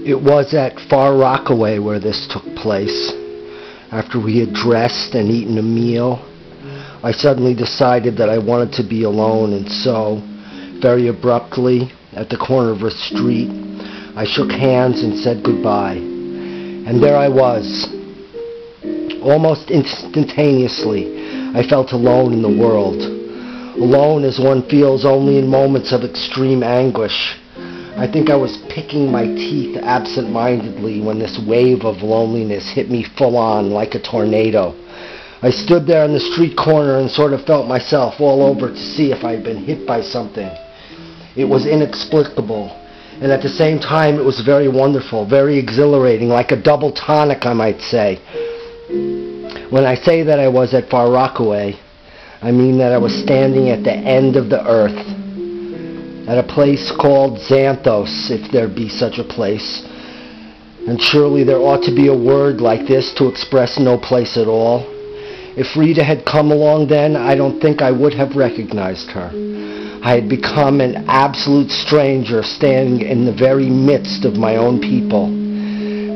It was at Far Rockaway where this took place. After we had dressed and eaten a meal, I suddenly decided that I wanted to be alone, and so, very abruptly, at the corner of a street, I shook hands and said goodbye. And there I was. Almost instantaneously, I felt alone in the world. Alone as one feels only in moments of extreme anguish. I think I was picking my teeth absent-mindedly when this wave of loneliness hit me full on like a tornado. I stood there on the street corner and sort of felt myself all over to see if I had been hit by something. It was inexplicable, and at the same time it was very wonderful, very exhilarating, like a double tonic, I might say. When I say that I was at Far Rockaway, I mean that I was standing at the end of the earth, at a place called Xanthos, if there be such a place. And surely there ought to be a word like this to express no place at all. If Rita had come along then, I don't think I would have recognized her. I had become an absolute stranger standing in the very midst of my own people.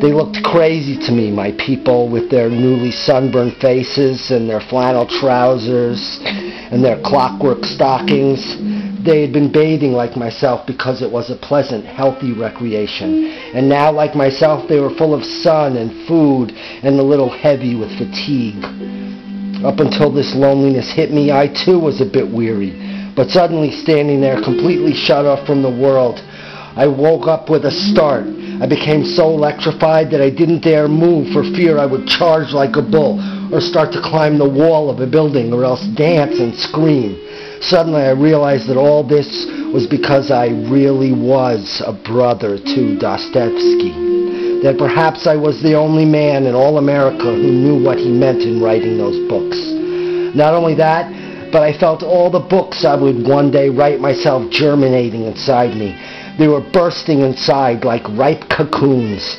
They looked crazy to me, my people, with their newly sunburned faces and their flannel trousers and their clockwork stockings. They had been bathing like myself because it was a pleasant, healthy recreation. And now, like myself, they were full of sun and food and a little heavy with fatigue. Up until this loneliness hit me, I too was a bit weary. But suddenly, standing there completely shut off from the world, I woke up with a start. I became so electrified that I didn't dare move for fear I would charge like a bull or start to climb the wall of a building or else dance and scream. Suddenly I realized that all this was because I really was a brother to Dostoevsky. That perhaps I was the only man in all America who knew what he meant in writing those books. Not only that, but I felt all the books I would one day write myself germinating inside me. They were bursting inside like ripe cocoons.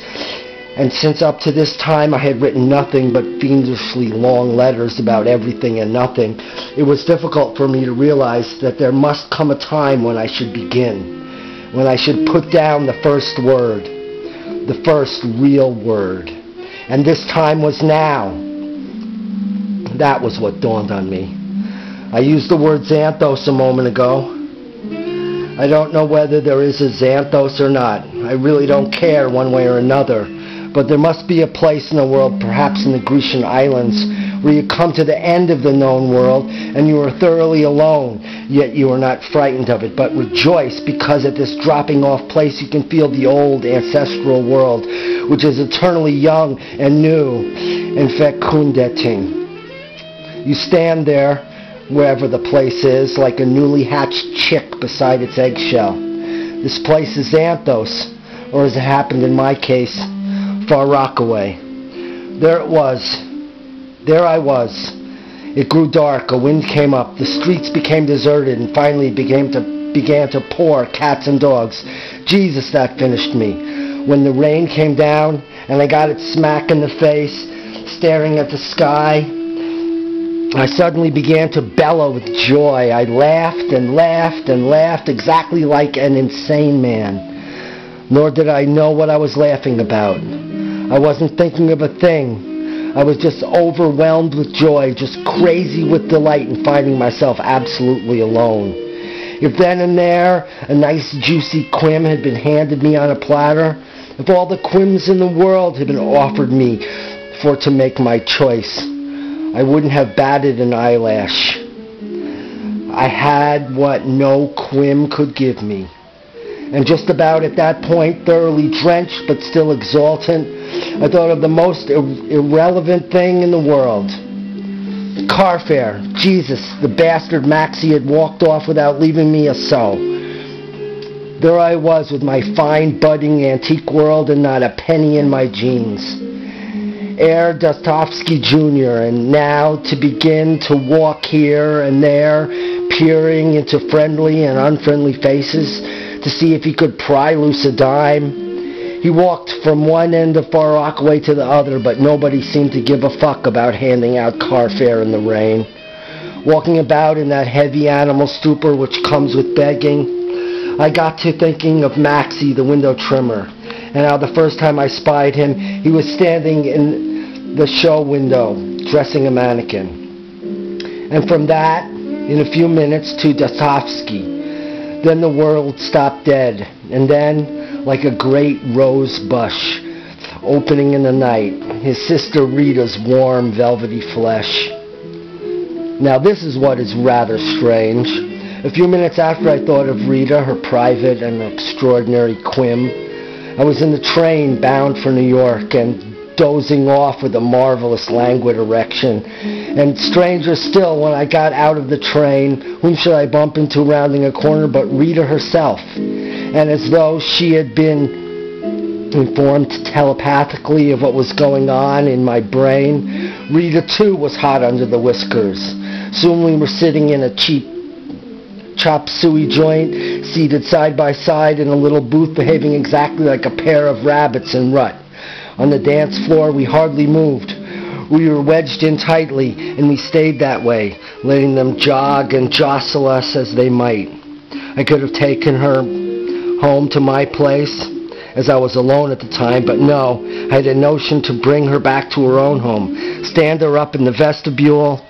And since up to this time I had written nothing but fiendishly long letters about everything and nothing, it was difficult for me to realize that there must come a time when I should begin, when I should put down the first word, the first real word. And this time was now. That was what dawned on me. I used the word Xanthos a moment ago. I don't know whether there is a Xanthos or not. I really don't care one way or another. But there must be a place in the world, perhaps in the Grecian islands, where you come to the end of the known world and you are thoroughly alone, yet you are not frightened of it, but rejoice because at this dropping off place you can feel the old ancestral world, which is eternally young and new and fecundating. You stand there, wherever the place is, like a newly hatched chick beside its eggshell. This place is Xanthos, or as it happened in my case, Far Rockaway. There it was. There I was. It grew dark. A wind came up. The streets became deserted, and finally it began to pour cats and dogs. Jesus, that finished me. When the rain came down, and I got it smack in the face, staring at the sky, I suddenly began to bellow with joy. I laughed and laughed and laughed, exactly like an insane man. Nor did I know what I was laughing about. I wasn't thinking of a thing. I was just overwhelmed with joy, just crazy with delight in finding myself absolutely alone. If then and there a nice juicy quim had been handed me on a platter, if all the quims in the world had been offered me for to make my choice, I wouldn't have batted an eyelash. I had what no quim could give me. And just about at that point, thoroughly drenched but still exultant, I thought of the most irrelevant thing in the world. Car fare. Jesus, the bastard Maxie had walked off without leaving me a so. There I was with my fine budding antique world and not a penny in my jeans. Herr Dostoevsky Jr., and now to begin to walk here and there, peering into friendly and unfriendly faces to see if he could pry loose a dime. He walked from one end of Far Rockaway to the other, but nobody seemed to give a fuck about handing out car fare in the rain. Walking about in that heavy animal stupor which comes with begging, I got to thinking of Maxie, the window trimmer, and how the first time I spied him, he was standing in the show window, dressing a mannequin. And from that, in a few minutes, to Dostoevsky. Then the world stopped dead, and then, like a great rose bush opening in the night, his sister Rita's warm, velvety flesh. Now this is what is rather strange. A few minutes after I thought of Rita, her private and extraordinary quim, I was in the train bound for New York and dozing off with a marvelous languid erection. And stranger still, when I got out of the train, whom should I bump into rounding a corner but Rita herself? And as though she had been informed telepathically of what was going on in my brain, Rita too was hot under the whiskers. Soon we were sitting in a cheap chop suey joint, seated side by side in a little booth, behaving exactly like a pair of rabbits in rut. On the dance floor we hardly moved. We were wedged in tightly, and we stayed that way, letting them jog and jostle us as they might. I could have taken her home to my place, as I was alone at the time, but no, I had a notion to bring her back to her own home, stand her up in the vestibule,